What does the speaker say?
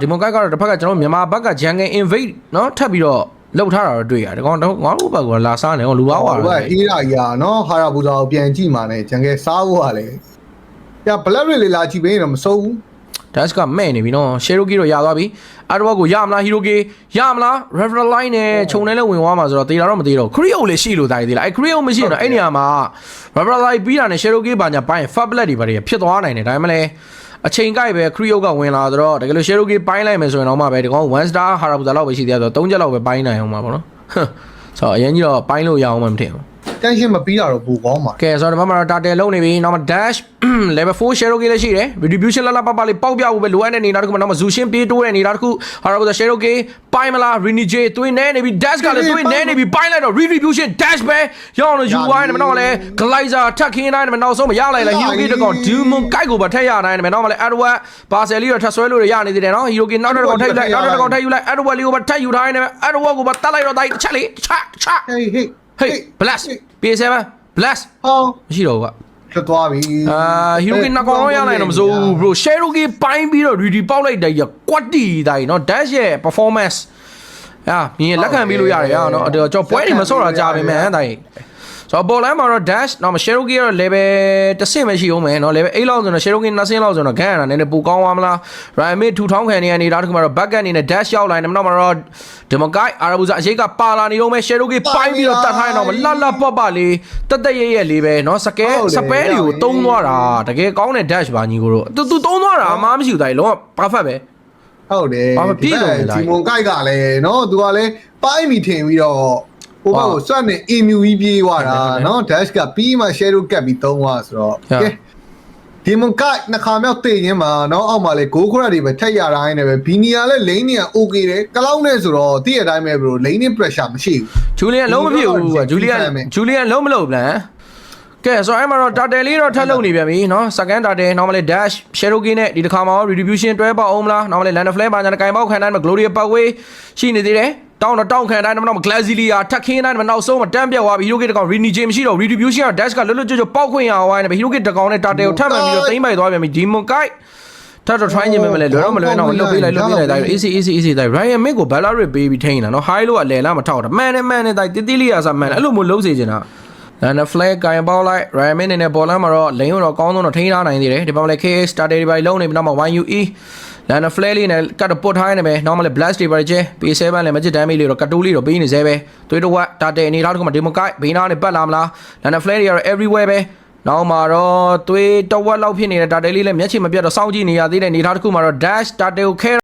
ဒီမိုကိုက်ကတော့တစ်ဖက်ကကျွန်တော်မြန်မာဘက်က jungle invade เนาะထပ်ပြီးတော့လှုပ်ထားတာတော့တွေ့ရတယ်။ကောင်တော့ငါတို့ဘက်ကလာစားနေကောင်လူပါဝါတော့အေးရာကြီးเนาะဟာရာဘူဇာကိုပြန်ကြည့်မှာနဲ့ jungle စားဖို့ကလည်းပြ black တွေလာကြည့်ပေးရင်တော့မစိုးဘူး dash ကမဲ့နေပြီเนาะ Cherokee တော့ရသွားပြီအဲ့တော့ကိုရမလား Hiroki ရမလား referral line နဲ့ခြုံနေလဲဝင်သွားမှာဆိုတော့တေးတာတော့မသေးတော့ Creo လည်းရှိလို့တိုင်းသေးလားအဲ့ Creo မရှိရင်တော့အဲ့နေရာမှာ referral line ပြီးတာနဲ့ Cherokee ဘာညာပိုင်း fab black တွေဘာတွေဖြစ်သွားနိုင်တယ်ဒါမှမဟုတ်အချိန်ကြိုက်ပဲ Creo ကဝင်လာဆိုတော့တကယ်လို့ Cherokee ပိုင်းလိုက်မယ်ဆိုရင်တော့မှပဲဒီကောင် one star Harabuza လောက်ပဲရှိသေးတယ်ဆိုတော့3ချက်လောက်ပဲပိုင်းနိုင်အောင်ပါဗောနော်ဆိုတော့အရင်ကြီးတော့ပိုင်းလို့ရအောင်မှမထင်ဘူးတန်းရှင်းမပြီးတာတော့ပိုကောင်းပါကဲဆိုတော့ဒီမှာတော့ target လုံးနေပြီနောက်မှာ dash level 4 Cherokee လည်းရှိတယ် retribution လာပပလေးပေါက်ပြဖို့ပဲလိုအပ်တဲ့နေနောက်တစ်ခုမှာနောက်မှာ Zushin ပြေးတိုးတဲ့နေနောက်တစ်ခု Harabuza Cherokee ပိုင်းမလား Renije သွင်းနေပြီ dash ကလည်းသွင်းနေပြီပိုင်းလိုက်တော့ retribution dash ပဲရအောင်လို့ UI နဲ့နောက်မှာလည်း Glider ထက်ခင်းတိုင်းနဲ့နောက်ဆုံးမရလိုက်လား Hiroki တကောင် Demon ကိုက်ကိုပါထက်ရတိုင်းနဲ့နောက်မှာလည်း Edward Parcel လေးတော့ထက်ဆွဲလို့ရနေသေးတယ်နော် Hiroki နောက်တစ်ကောင်ထက်ယူလိုက်နောက်တစ်ကောင်ထက်ယူလိုက် Edward လေးကိုပါထက်ယူထားနေတယ် Edward ကိုပါတတ်လိုက်တော့တိုင်းချက်လေးချHey blast PS7 blast မရှိတော့ဘူးကထွက်သွားပြီHiroki နှစ်ကောင်တော့ရနိုင်တော့မစိုးဘူး bro Cherokee ပိုင်းပြီးတော့ ready ပေါက်လိုက်တယ်ကွက်တီတိုင်းเนาะ dash ရဲ့ performance မြင်လက်ခံပြီးလို့ရတယ်နော်ကျွန်တော်ပွဲတွေမဆော့တာကြာပြီမဲ့တိုင်းဆိုတော့ပေါ်လိုင်းမှာတော့ dash နောက်မှာ Cherokee ကတော့ level တစ်ဆင့်ပဲရှိအောင်မယ်เนาะ level 8လောက်ဆိုတော့ Cherokee 2ဆင့်လောက်ဆိုတော့ဂန်ရတာနည်းနည်းပိုကောင်းသွားမလား Raimid 2000ခံနေရနေတာတခုမှတော့ back ကနေနဲ့ dash ရောက်လာနေနောက်မှာတော့ Demokai Harabuza အရေးကပါလာနေတော့မဲ့ Cherokee ပိုင်းပြီးတော့တတ်ထားရင်တော့လှလှပပလေးတက်ရဲလေးပဲเนาะစပဲတွေကိုတုံးသွားတာတကယ်ကောင်းတဲ့ dash ပါညီကိုတို့သူတုံးသွားတာအမားမရှိဘူးတိုင်းလုံးဝ perfect ပဲဟုတ်တယ်ဒီမွန်ကိုက်ကလည်းเนาะသူကလည်းပိုင်းမိထင်ပြီးတော့ဟိုဘက်ကိုစွတ်နေ emu ကြီးပြေးသွားတာเนาะ dash ကပြီးမှ shadow ကပ်ပြီးသုံးသွားဆိုတော့ကဲဒီမွန်ကိုက်နှစ်ခါမြောက်တေးခြင်းမှာเนาะအောက်မှာလေဂိုးခရက်တွေပဲထက်ရတိုင်းနဲ့ပဲဘီနီယာလည်း lane တွေက okay တယ်ကလောက်နဲ့ဆိုတော့တည့်ရတိုင်းပဲ bro lane နဲ့ pressure မရှိဘူး Julian လုံးမဖြစ်ဘူး Julian လုံးမလုပ်ဘူးလားကဲဆိုတော့အဲ့မှာတော့ target လေးတော့ထပ်လုပ်နေပြန်ပြီเนาะ second target နောက်မှလည်း dash Cherokee နဲ့ဒီတစ်ခါမှာ retribution တွဲပေါအောင်မလားနောက်မှလည်း land flare ပါညာနဲ့ကင်ပေါက်ခံတိုင်းမှာ gloria pathway ရှိနေသေးတယ်တောင်းခံတိုင်းနောက်မှာ glazilia ထက်ခင်းတိုင်းမှာနောက်ဆုံးမှာတန်းပြတ်သွားပြီ Hiroki တကောင် Renije မရှိတော့ retribution က dash ကလွတ်လွတ်ကျွတ်ပေါက်ခွင့်ရအောင်နဲ့ Hiroki တကောင်နဲ့ target ကိုထပ်မှန်ပြီးတော့သိမ်းပိုက်သွားပြန်ပြီ Demon Kai ထပ်တော့ try နေမယ်လေလွယ်တော့မလွယ်တော့လှုပ်ပေးလိုက်တိုင်း easy တိုင်း Ryan Mid ကို Ballarip ပေးပြီးထိန်းတာเนาะ high လို့ကလဲလားမထောက်တာမှန်တယ်တိုင်းတိလေးရစားမှန်တယ်အဲ့လိုမျိုးလုံးစေချင်တာand a flag ကင်ပေါက်လိုက် Ryan နဲ့ပေါ်လမ်းမှာတော့ lane ကိုတော့ကောင်းဆုံးတော့ထိန်းထားနိုင်သေးတယ်ဒီဘက်မှာလည်း KS starter တွေပါလုံးနေပြီးနောက်မှာ 1UE and a flag လေးနဲ့ကတ်တော့ပုတ်ထားနေပဲနောက်မှာလည်း blast တွေပါကျဲ P7 လည်း magic damage လေးတော့ကတ်တူးလေးတော့ပေးနေသေးပဲသွေးတော့တာတဲ့အနေထားတစ်ခုမှာ Demon Kai ဘေးနားနဲ့ပတ်လာမလား and a flag တွေကတော့ everywhere ပဲနောက်မှာတော့သွေးတဝက်လောက်ဖြစ်နေတဲ့တာတဲလေးလည်းမျက်ခြေမပြတ်တော့စောင့်ကြည့်နေရသေးတဲ့အနေထားတစ်ခုမှာတော့ dash တာတဲကိုခဲ